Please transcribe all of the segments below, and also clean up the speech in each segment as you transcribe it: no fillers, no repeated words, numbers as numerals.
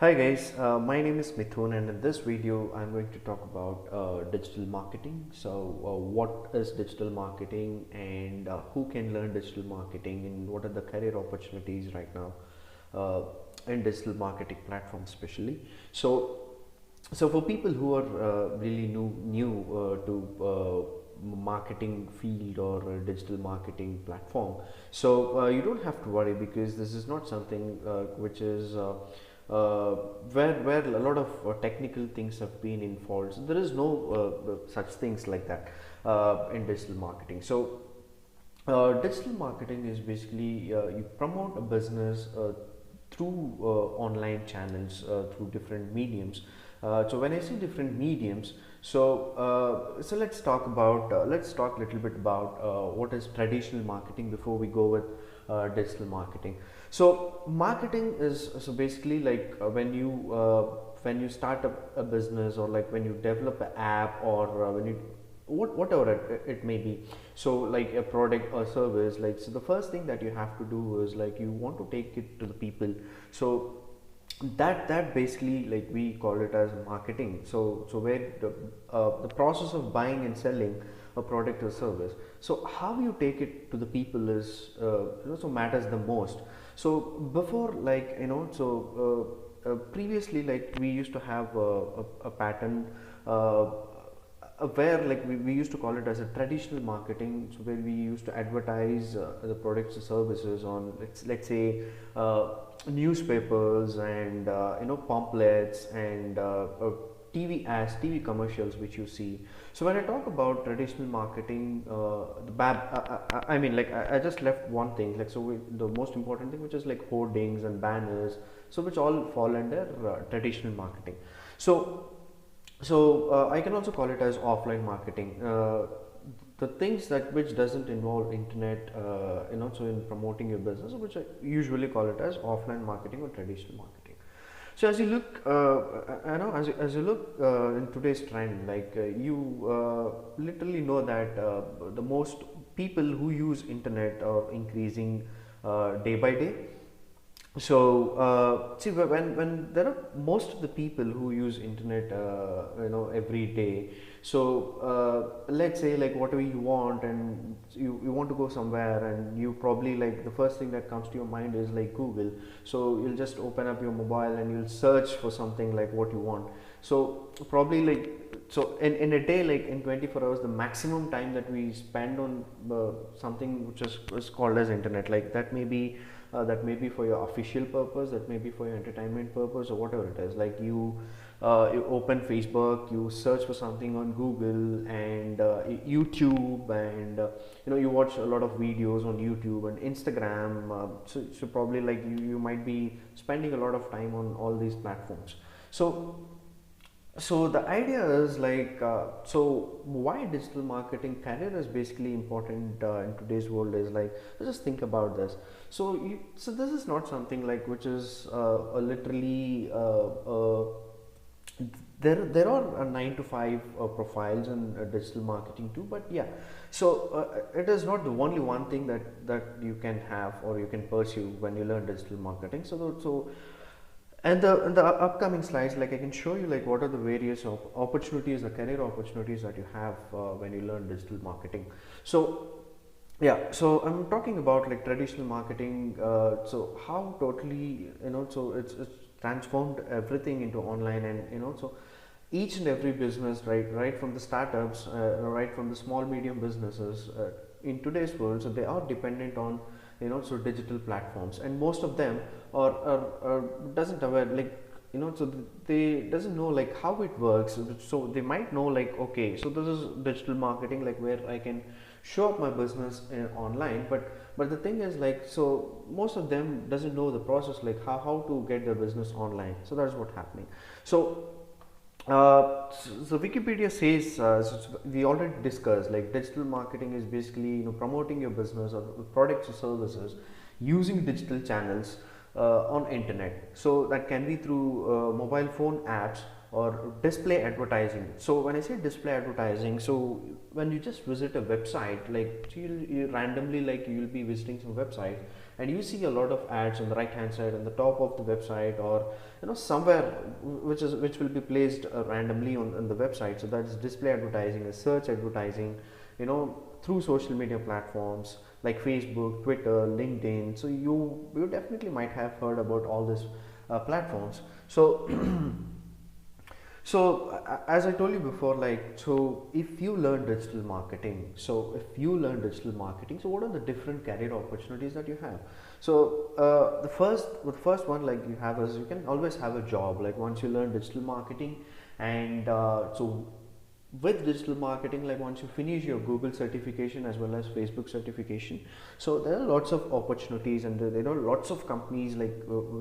Hi guys, my name is Mithun, and in this video I'm going to talk about digital marketing. What is digital marketing, and who can learn digital marketing, and what are the career opportunities right now uh, in digital marketing platforms especially. So for people who are really new to marketing field or digital marketing platform, you don't have to worry, because this is not something which is where a lot of technical things have been involved. So there is no such things like that in digital marketing. Digital marketing is basically you promote a business through online channels, through different mediums. So when I say different mediums, so let's talk a little bit about what is traditional marketing before we go with digital marketing. So marketing is so basically like when you start a business, or like when you develop an app, or when you whatever it may be, so like a product or service, like, so the first thing that you have to do is like you want to take it to the people. So that basically, like, we call it as marketing. So where the process of buying and selling a product or service, so how you take it to the people is so matters the most. So before, like, previously, like, we used to have a pattern where, like, we used to call it as a traditional marketing, so where we used to advertise the products or services on, let's say newspapers, and pamphlets, and TV ads, TV commercials which you see. So when I talk about traditional marketing, I mean, like, I just left one thing, like, the most important thing, which is like hoardings and banners, so which all fall under traditional marketing. So I can also call it as offline marketing. The things that which doesn't involve internet, so in promoting your business, which I usually call it as offline marketing or traditional marketing. So as you look, as you look in today's trend, like, you literally know that the most people who use internet are increasing day by day. See, when there are most of the people who use internet every day. So let's say, like, whatever you want, and you want to go somewhere, and you probably, like, the first thing that comes to your mind is like Google. So you'll just open up your mobile and you'll search for something like what you want. So probably, like, so in a day, like in 24 hours, the maximum time that we spend on something which is called as internet, like, that may be for your official purpose, that may be for your entertainment purpose, or whatever it is. Like, you open Facebook, you search for something on Google, and YouTube, and you watch a lot of videos on YouTube and Instagram. So probably, like, you might be spending a lot of time on all these platforms. So so the idea is like, so why digital marketing career is basically important in today's world is like, just think about this. So this is not something like which is literally there are 9 to 5 profiles in digital marketing too, but yeah. So it is not the only one thing that you can have or you can pursue when you learn digital marketing. And the upcoming slides, like, I can show you like what are the various opportunities, the career opportunities that you have when you learn digital marketing. So yeah, so I'm talking about like traditional marketing. So how totally, so it's transformed everything into online, and so each and every business, right from the startups, right from the small medium businesses in today's world, so they are dependent on so digital platforms, and most of them are doesn't aware, like, so they doesn't know like how it works. So they might know like, okay, so this is digital marketing, like, where I can show up my business online, but the thing is, like, so most of them doesn't know the process, like how to get their business online. So that's what's happening. So Wikipedia says, we already discussed, like, digital marketing is basically promoting your business or products or services using digital channels on internet. So that can be through mobile phone apps or display advertising. So when I say display advertising, so when you just visit a website, like, so you randomly, like, you'll be visiting some website, and you see a lot of ads on the right hand side on the top of the website, or somewhere which will be placed randomly on the website. So that's display advertising, a search advertising, through social media platforms like Facebook, Twitter, LinkedIn. So you definitely might have heard about all these platforms. So as I told you before, like, so if you learn digital marketing, so what are the different career opportunities that you have? So the first one, like, you have is, you can always have a job, like, once you learn digital marketing. And so with digital marketing, like, once you finish your Google certification as well as Facebook certification, so there are lots of opportunities, and there are lots of companies, like,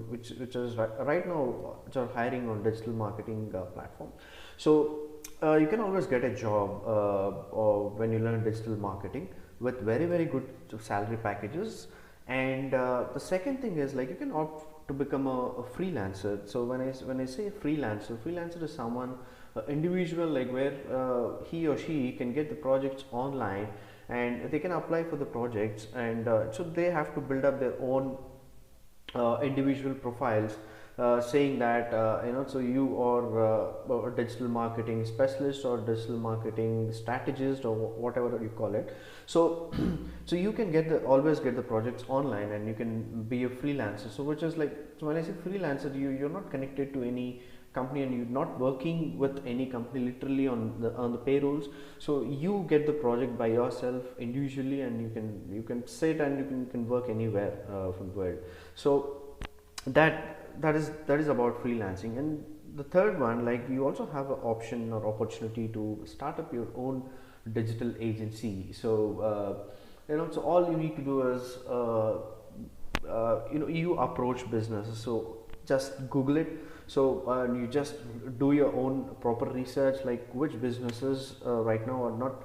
which is right now, which are hiring on digital marketing platform. So you can always get a job or when you learn digital marketing, with very very good salary packages. And the second thing is, like, you can opt to become a freelancer. So when I say freelancer is someone, individual, like, where he or she can get the projects online, and they can apply for the projects. And so they have to build up their own individual profiles, saying that, so you are a digital marketing specialist or digital marketing strategist, or whatever you call it. So so you can always get the projects online, and you can be a freelancer. So which is like, so when I say freelancer, you're not connected to any company, and you're not working with any company literally on the payrolls. So you get the project by yourself individually, and you can sit, and you can work anywhere from the world. So that is about freelancing. And the third one, like, you also have an option or opportunity to start up your own digital agency. So so all you need to do is, you approach businesses. So just Google it. So you just do your own proper research, like, which businesses right now are not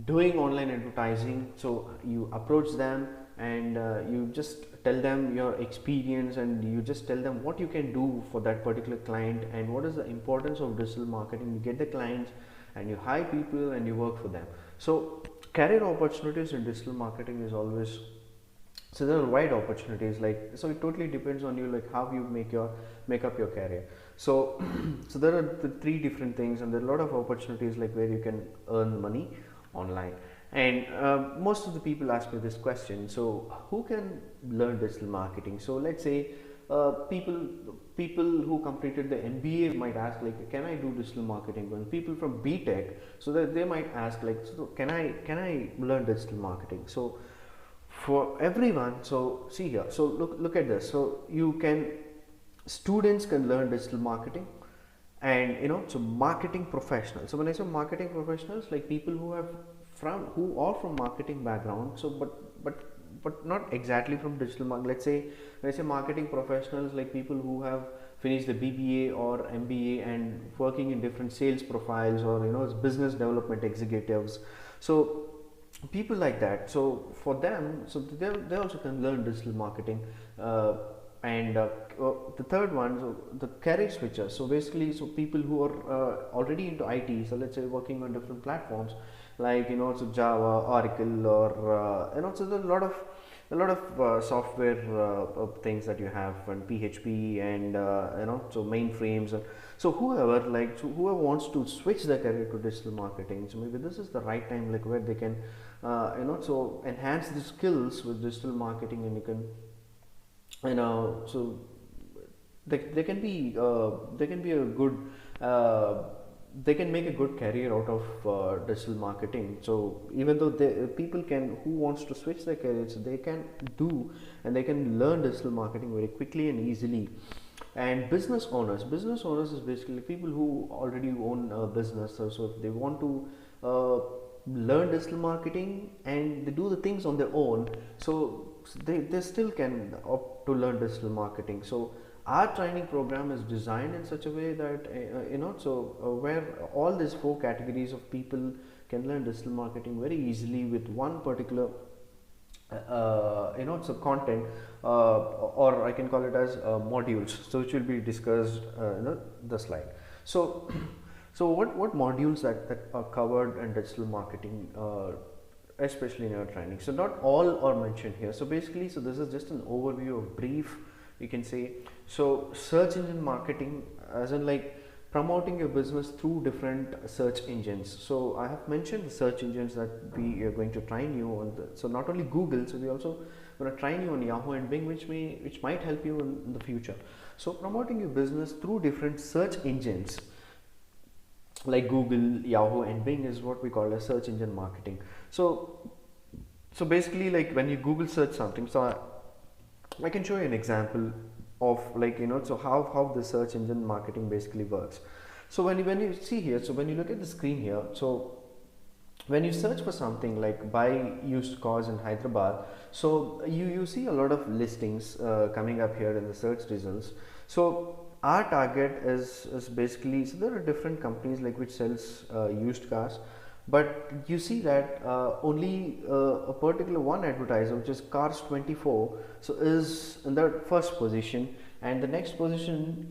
doing online advertising. So you approach them, and you just tell them your experience, and you just tell them what you can do for that particular client, and what is the importance of digital marketing. You get the clients, and you hire people, and you work for them. So career opportunities in digital marketing is always, so there are wide opportunities, like, so it totally depends on you, like, how you make up your career. So so there are the three different things, and there are a lot of opportunities, like, where you can earn money online. And most of the people ask me this question: so who can learn digital marketing? So let's say people who completed the MBA might ask, like, can I do digital marketing? When people from BTech, so that they might ask, like, so can I learn digital marketing? So for everyone, so see here, so look at this. So students can learn digital marketing. And so marketing professionals, so when I say marketing professionals, like, people who are from marketing background, so but not exactly from digital marketing. Let's say, when I say marketing professionals, like, people who have finished the BBA or MBA and working in different sales profiles, or as business development executives. So people like that, so for them, so they also can learn digital marketing. And the third one, so the career switchers, so basically, so people who are already into IT, so let's say working on different platforms, like, so Java, Oracle, or so there are a lot of software things that you have, and PHP, and so mainframes. So whoever wants to switch their career to digital marketing, so maybe this is the right time, like, where they can so enhance the skills with digital marketing. And you can, so they can be a good, they can make a good career out of digital marketing. So even though people who wants to switch their careers, they can do, and they can learn digital marketing very quickly and easily. And business owners is basically people who already own a business. So if they want to learn digital marketing, and they do the things on their own, so they still can opt to learn digital marketing. So our training program is designed in such a way that where all these four categories of people can learn digital marketing very easily with one particular so content, or I can call it as modules, so which will be discussed the slide. So so what modules that are covered in digital marketing? especially in your training. So not all are mentioned here. So basically, so this is just an overview of brief, you can say. So search engine marketing, as in like promoting your business through different search engines. So I have mentioned the search engines that we are going to train you on. So not only Google, so we also going to train you on Yahoo and Bing, which might help you in the future. So promoting your business through different search engines like Google, Yahoo, and Bing is what we call as search engine marketing. So basically, like when you Google search something, so I can show you an example of, like, so how the search engine marketing basically works. So when you see here, so when you look at the screen here, so when you search for something like buy used cars in Hyderabad, so you see a lot of listings coming up here in the search results. So our target is basically, so there are different companies like which sells used cars, but you see that only a particular one advertiser, which is Cars 24, so is in the first position, and the next position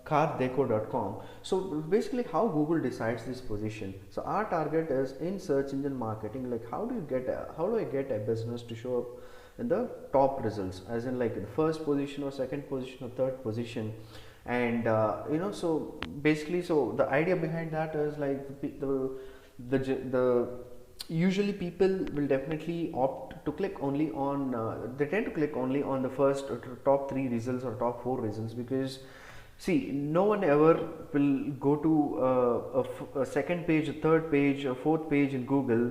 cardeco.com. So basically how Google decides this position. So our target is in search engine marketing, like how do I get a business to show up in the top results, as in like in the first position or second position or third position. And so basically, so the idea behind that is like the usually people will definitely opt to click only on they tend to click only on the first top 3 results or top 4 results, because see, no one ever will go to a second page, a third page, a fourth page in Google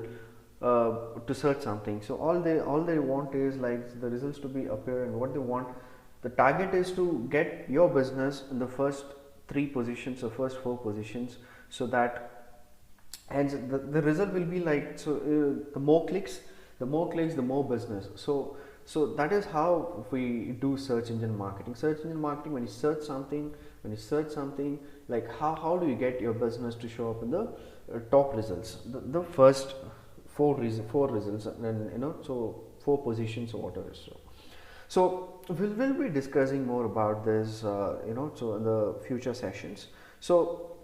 to search something. So all they want is like the results to be appear, and what they want, the target is to get your business in the first 3 positions or first 4 positions, so that, and the result will be like, so the more clicks, the more business. So that is how we do search engine marketing. Search engine marketing, when you search something, like how do you get your business to show up in the top results, the first four results, and then so 4 positions or whatever. So we'll be discussing more about this so in the future sessions. So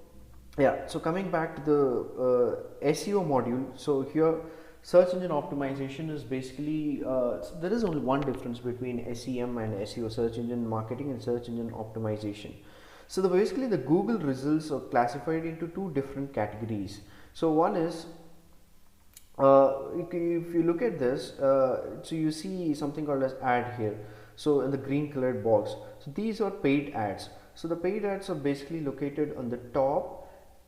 yeah, so coming back to the SEO module, so here search engine optimization is basically so there is only one difference between SEM and SEO, search engine marketing and search engine optimization. So basically the Google results are classified into 2 different categories. So one is if you look at this, so you see something called as ad here. So in the green colored box, so these are paid ads. So the paid ads are basically located on the top,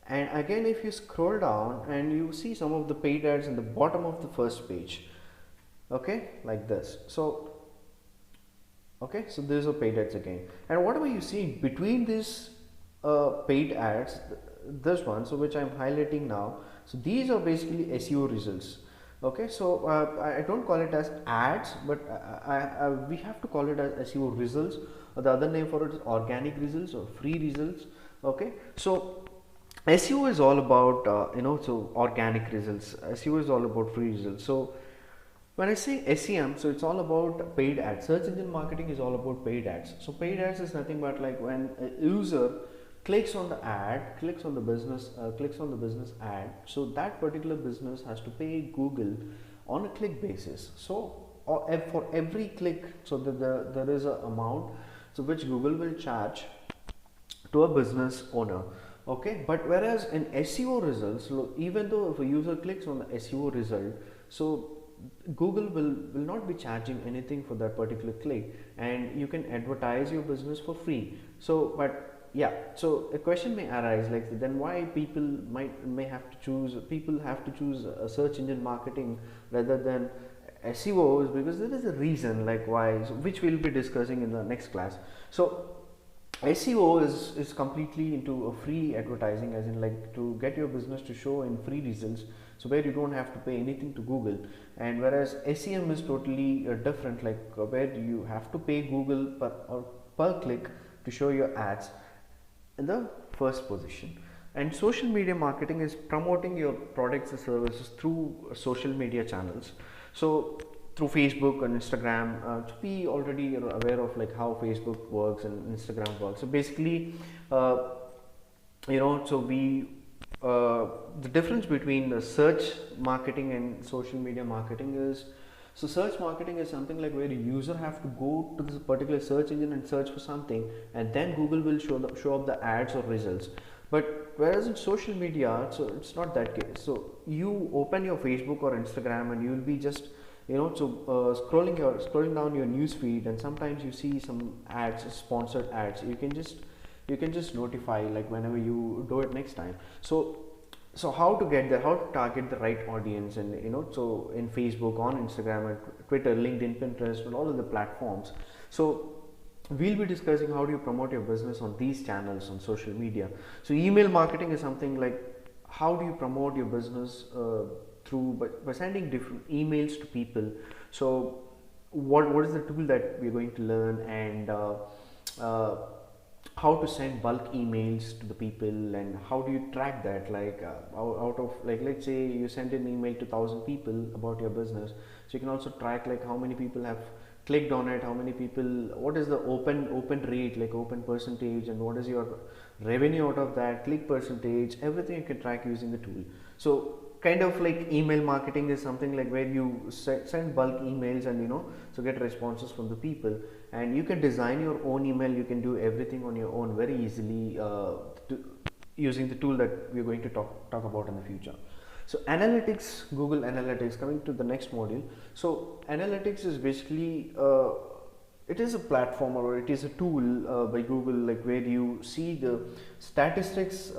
and again if you scroll down and you see some of the paid ads in the bottom of the first page, okay, like this. So okay, so these are paid ads again, and whatever you see between these paid ads, this one, so which I'm highlighting now, so these are basically SEO results. Okay, so I don't call it as ads, but we have to call it as SEO results, or the other name for it is organic results or free results. Okay, so SEO is all about so organic results. SEO is all about free results. So when I say SEM, so it's all about paid ads. Search engine marketing is all about paid ads. So paid ads is nothing but like when a user clicks on the ad, clicks on the business ad, so that particular business has to pay Google on a click basis. So for every click, so there is a amount so which Google will charge to a business owner. Okay, but whereas in SEO results, even though if a user clicks on the SEO result, so Google will not be charging anything for that particular click, and you can advertise your business for free. So but yeah, so a question may arise, like then why people have to choose a search engine marketing rather than SEO, is because there is a reason like why, so which we'll be discussing in the next class. So SEO is completely into a free advertising, as in like to get your business to show in free results, so where you don't have to pay anything to Google. And whereas SEM is totally different, like where you have to pay Google per click to show your ads in the first position. And social media marketing is promoting your products or services through social media channels. So through Facebook and Instagram, so we already are aware of like how Facebook works and Instagram works. So basically so we the difference between the search marketing and social media marketing is, so search marketing is something like where the user have to go to this particular search engine and search for something, and then Google will show up the ads or results. But whereas in social media, so it's not that case. So you open your Facebook or Instagram and you'll be just, scrolling down your news feed, and sometimes you see some ads, sponsored ads. You can just notify like whenever you do it next time. So how to get there, how to target the right audience, and so in Facebook, on Instagram, and Twitter, LinkedIn, Pinterest, and all of the platforms. So we'll be discussing how do you promote your business on these channels on social media. So email marketing is something like how do you promote your business through by sending different emails to people. So what is the tool that we're going to learn, and uh, how to send bulk emails to the people, and how do you track that, like out of, like, let's say you send an email to 1,000 people about your business, so you can also track like how many people have clicked on it, how many people, what is the open rate, like open percentage, and what is your revenue out of that, click percentage, everything you can track using the tool. So kind of like email marketing is something like where you send bulk emails, and so get responses from the people, and you can design your own email, you can do everything on your own very easily, using the tool that we're going to talk about in the future. So analytics, Google Analytics, coming to the next module. So analytics is basically it is a platform, or it is a tool by Google, like where you see the statistics,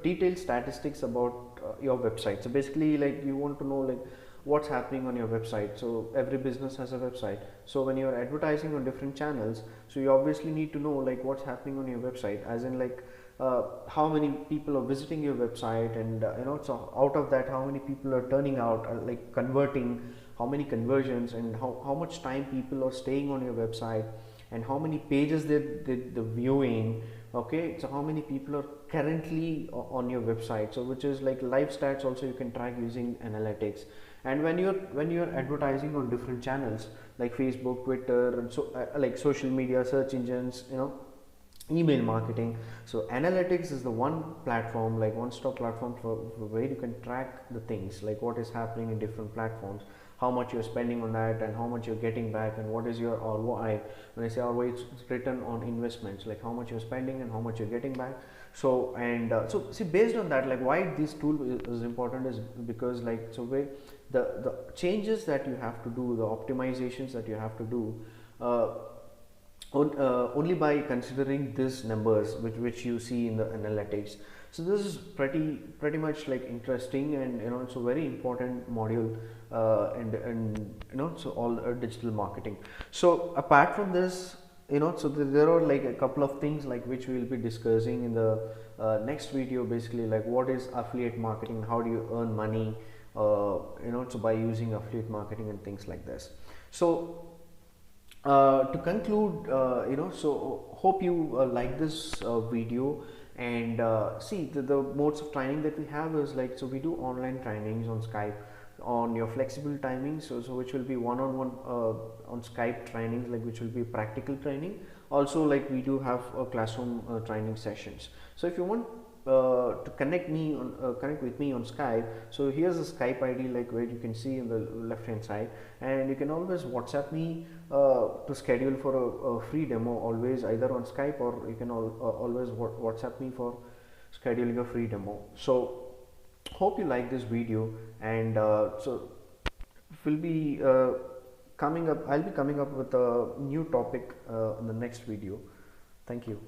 detailed statistics about your website. So basically, like, you want to know like what's happening on your website. So every business has a website, so when you're advertising on different channels, so you obviously need to know like what's happening on your website, as in like how many people are visiting your website, and so out of that how many people are turning out, like converting, how many conversions, and how much time people are staying on your website, and how many pages they're viewing. Okay, so how many people are currently on your website, so which is like live stats also you can track using analytics. And when you're advertising on different channels like Facebook, Twitter, and so like social media, search engines, email marketing, so analytics is the one platform, like one stop platform for where you can track the things, like what is happening in different platforms, how much you're spending on that, and how much you're getting back, and what is your ROI. When I say ROI, it's return on investments, like how much you're spending and how much you're getting back. So so see, based on that, like why this tool is important is because, like, so where the changes that you have to do, the optimizations that you have to do, only by considering these numbers which you see in the analytics. So this is pretty much like interesting, and it's a very important module, and so all digital marketing. So apart from this, so there are like a couple of things like which we will be discussing in the next video, basically like what is affiliate marketing, how do you earn money, so by using affiliate marketing and things like this. So to conclude, so hope you like this video, and see the modes of training that we have is like, so we do online trainings on Skype on your flexible timings, so which will be one-on-one on Skype trainings, like which will be practical training. Also, like, we do have classroom training sessions. So if you want to connect with me on Skype, so here's the Skype ID, like where you can see in the left hand side, and you can always WhatsApp me to schedule for a free demo, always either on Skype, or you can always WhatsApp me for scheduling a free demo. So hope you like this video, and so we'll be I'll be coming up with a new topic in the next video. Thank you.